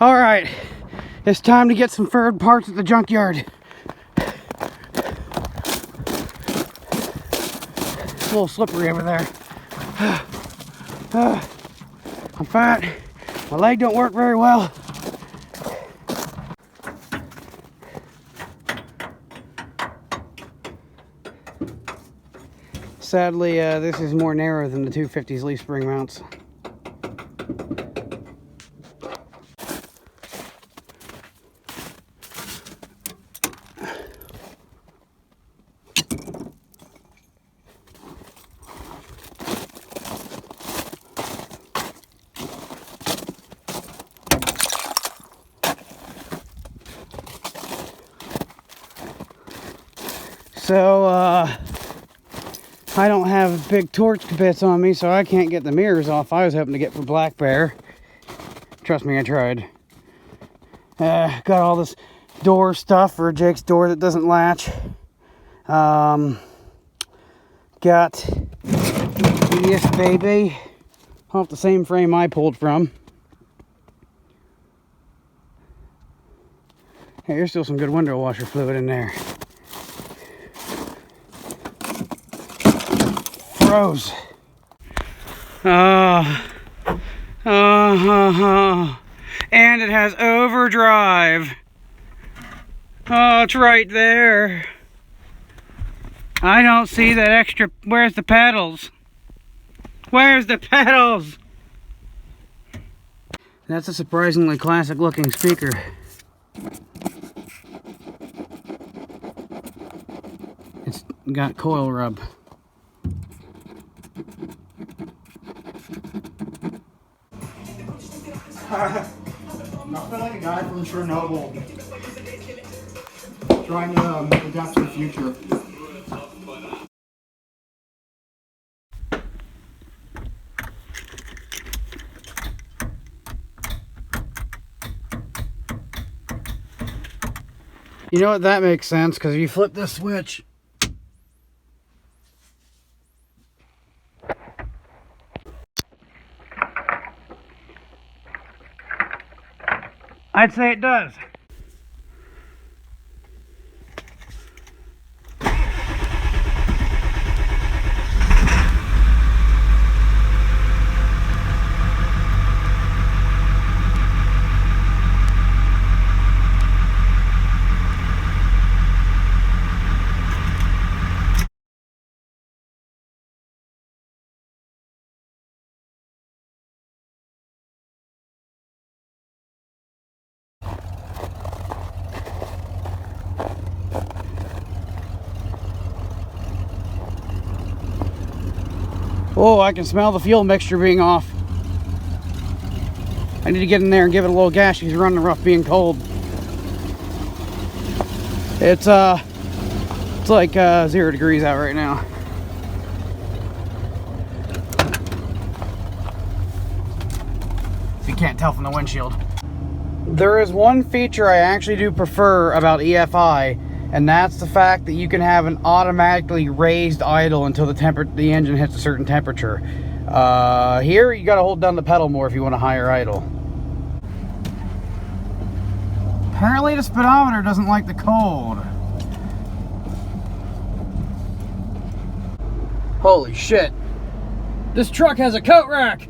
All right, it's time to get some furred parts at the junkyard. It's a little slippery over there. I'm fat. My leg don't work very well. Sadly, this is more narrow than the 250's leaf spring mounts. So, I don't have big torch bits on me, so I can't get the mirrors off. I was hoping to get for Black Bear. Trust me, I tried. Got all this door stuff for Jake's door that doesn't latch. Got this baby off the same frame I pulled from. Hey, there's still some good window washer fluid in there. Froze. And it has overdrive. Oh, it's right there. I don't see that extra. Where's the pedals? Where's the pedals? That's a surprisingly classic looking speaker. It's got coil rub. Nothing like a guy from Chernobyl trying to adapt to the future. You know what, that makes sense, because if you flip this switch, I'd say it does. Oh, I can smell the fuel mixture being off. I need to get in there and give it a little gas. She's running rough being cold. It's like 0 degrees out right now. If you can't tell from the windshield. There is one feature I actually do prefer about EFI, and that's the fact that you can have an automatically raised idle until the engine hits a certain temperature. Here, you got to hold down the pedal more if you want a higher idle. Apparently the speedometer doesn't like the cold. Holy shit. This truck has a coat rack!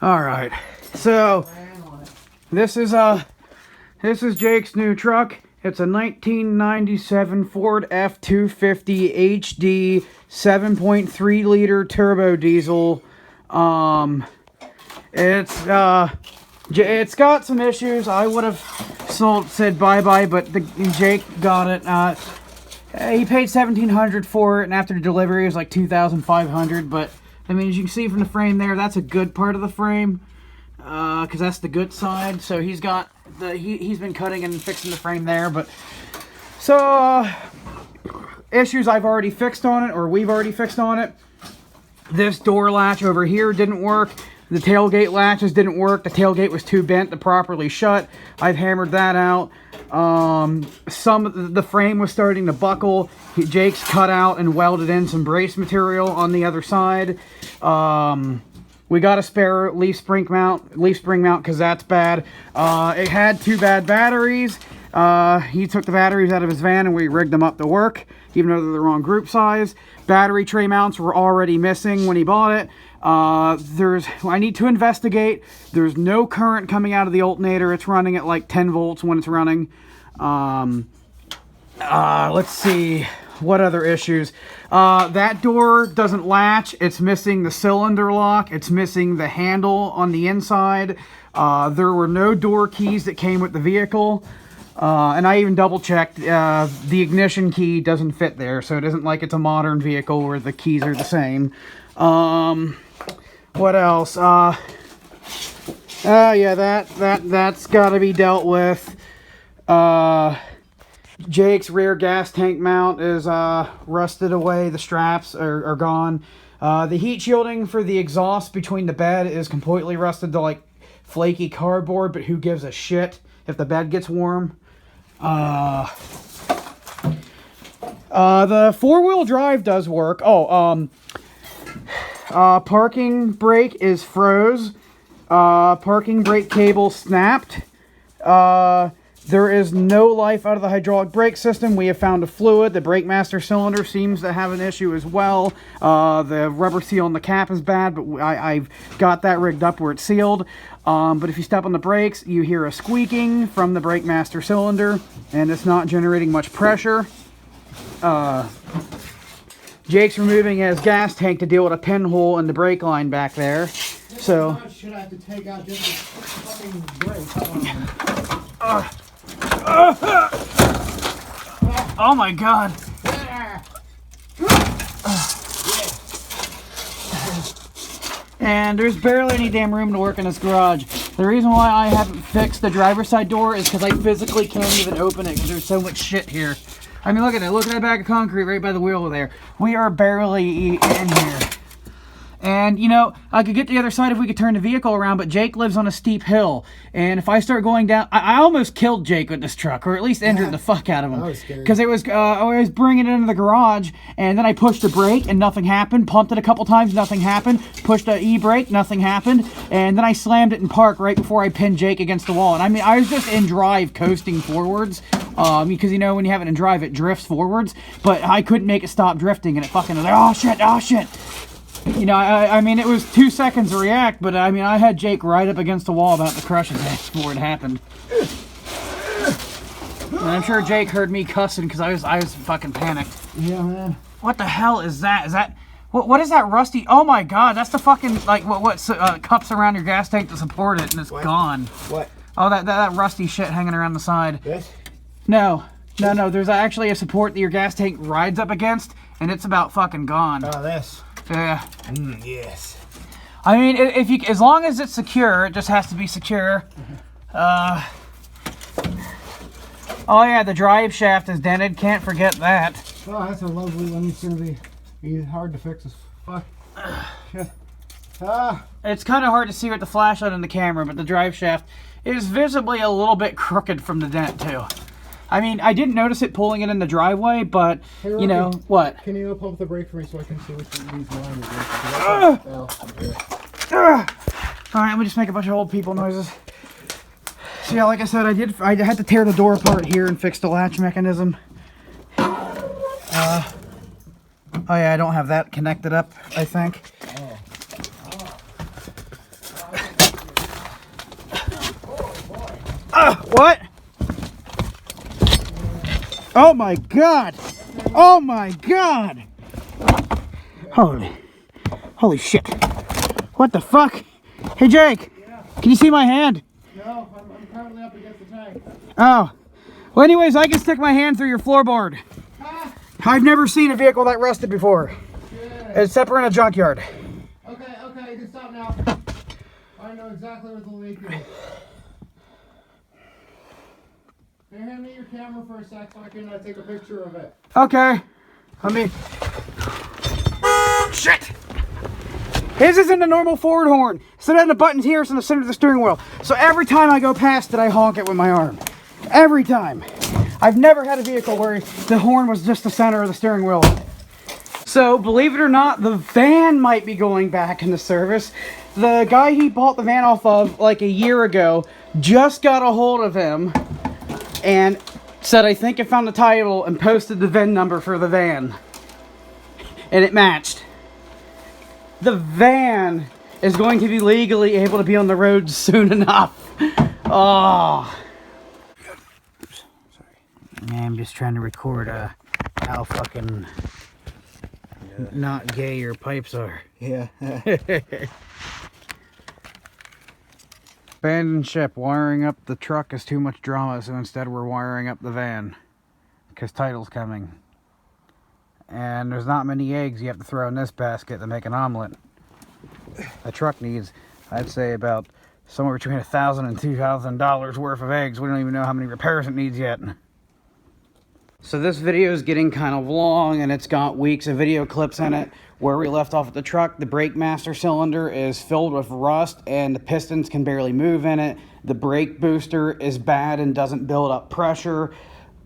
Alright, so this is Jake's new truck. It's a 1997 Ford F-250 HD 7.3 liter turbo diesel. It's got some issues. I would have said bye-bye, but Jake got it. He paid $1,700 for it, and after the delivery it was like $2,500. But I mean, as you can see from the frame there, that's a good part of the frame, because that's the good side. So he's got he's been cutting and fixing the frame there. But so issues I've already fixed on it, or we've already fixed on it. This door latch over here didn't work. The tailgate latches didn't work. The tailgate was too bent to properly shut. I've hammered that out. The frame was starting to buckle. Jake's cut out and welded in some brace material on the other side. We got a spare leaf spring mount because that's bad. It had 2 bad batteries. He took the batteries out of his van and we rigged them up to work, even though they're the wrong group size. Battery tray mounts were already missing when he bought it. I need to investigate. There's no current coming out of the alternator. It's running at like 10 volts when it's running. Let's see. What other issues? That door doesn't latch. It's missing the cylinder lock. It's missing the handle on the inside. There were no door keys that came with the vehicle. And I even double checked. The ignition key doesn't fit there. So it isn't like it's a modern vehicle where the keys are the same. What else? Yeah, that's got to be dealt with. Jake's rear gas tank mount is rusted away. The straps are gone. The heat shielding for the exhaust between the bed is completely rusted to like flaky cardboard, but who gives a shit if the bed gets warm. The 4-wheel drive does work. Parking brake is froze. Parking brake cable snapped. There is no life out of the hydraulic brake system. We have found a fluid. The brake master cylinder seems to have an issue as well. The rubber seal on the cap is bad, but I've got that rigged up where it's sealed. But if you step on the brakes, you hear a squeaking from the brake master cylinder, and it's not generating much pressure. Jake's removing his gas tank to deal with a pinhole in the brake line back there. So should I have to take out this fucking brake? Oh my god. And there's barely any damn room to work in this garage. The reason why I haven't fixed the driver's side door is because I physically can't even open it because there's so much shit here. I mean, look at it. Look at that bag of concrete right by the wheel there. We are barely in here. And, you know, I could get to the other side if we could turn the vehicle around, but Jake lives on a steep hill. And if I start going down... I almost killed Jake with this truck, or at least injured the fuck out of him. Because it was, I was bringing it into the garage, and then I pushed the brake, and nothing happened. Pumped it a couple times, nothing happened. Pushed the e-brake, nothing happened. And then I slammed it in park right before I pinned Jake against the wall. And I mean, I was just in drive coasting forwards. Because, you know, when you have it in drive, it drifts forwards. But I couldn't make it stop drifting, and it fucking was like, oh shit, oh shit. You know, I mean, it was 2 seconds to react, but I mean, I had Jake right up against the wall about to crush his ass before it happened. And I'm sure Jake heard me cussing because I was fucking panicked. Yeah, man. What the hell is that? Is that what is that rusty? Oh my god, that's the fucking like what cups around your gas tank to support it, and it's gone. What? Oh, that rusty shit hanging around the side. This? No. There's actually a support that your gas tank rides up against, and it's about fucking gone. Oh, this. Yeah. Yes. I mean, if you, as long as it's secure, it just has to be secure. Oh yeah, the drive shaft is dented. Can't forget that. Oh, that's a lovely one. It's gonna be hard to fix as fuck. It's kind of hard to see with the flashlight on the camera, but the drive shaft is visibly a little bit crooked from the dent too. I mean, I didn't notice it pulling it in the driveway, but, hey, you know, what? Can you pump the brake for me so I can see which of these lines Alright, let me just make a bunch of old people noises. So yeah, like I said, I had to tear the door apart here and fix the latch mechanism. Oh yeah, I don't have that connected up, I think. What? Oh my god! Oh my god! Holy shit. What the fuck? Hey Jake! Yeah. Can you see my hand? No, I'm currently up against the tank. Oh. Well anyways, I can stick my hand through your floorboard. I've never seen a vehicle that rusted before. Yeah. Except we're in a junkyard. Okay, you can stop now. I know exactly where the leak is. Can you hand me your camera for a sec so I can take a picture of it? Okay. Let me... Shit! His isn't a normal forward horn. Instead of the buttons here, it's in the center of the steering wheel. So every time I go past it, I honk it with my arm. Every time. I've never had a vehicle where the horn was just the center of the steering wheel. So, believe it or not, the van might be going back into service. The guy he bought the van off of like a year ago just got a hold of him and said, I think I found the title, and posted the VIN number for the van. And it matched. The van is going to be legally able to be on the road soon enough. Oh. Oops, sorry. Yeah, I'm just trying to record how fucking not gay your pipes are. Yeah. Abandoned ship. Wiring up the truck is too much drama, so instead we're wiring up the van. Because title's coming. And there's not many eggs you have to throw in this basket to make an omelet. The truck needs, I'd say, about somewhere between $1,000 and $2,000 worth of eggs. We don't even know how many repairs it needs yet. So this video is getting kind of long, and it's got weeks of video clips in it. Where we left off at the truck, the brake master cylinder is filled with rust and the pistons can barely move in it. The brake booster is bad and doesn't build up pressure.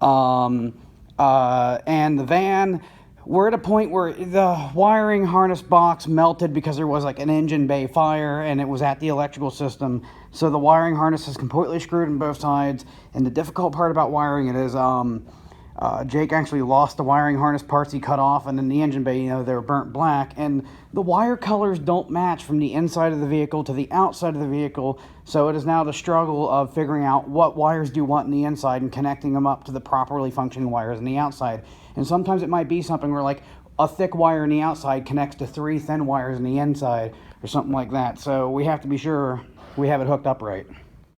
And the van, we're at a point where the wiring harness box melted because there was like an engine bay fire and it was at the electrical system. So the wiring harness is completely screwed on both sides. And the difficult part about wiring it is Jake actually lost the wiring harness parts he cut off, and in the engine bay, you know, they were burnt black, and the wire colors don't match from the inside of the vehicle to the outside of the vehicle, so it is now the struggle of figuring out what wires do what in the inside and connecting them up to the properly functioning wires on the outside. And sometimes it might be something where like a thick wire on the outside connects to 3 thin wires on the inside or something like that, so we have to be sure we have it hooked up right.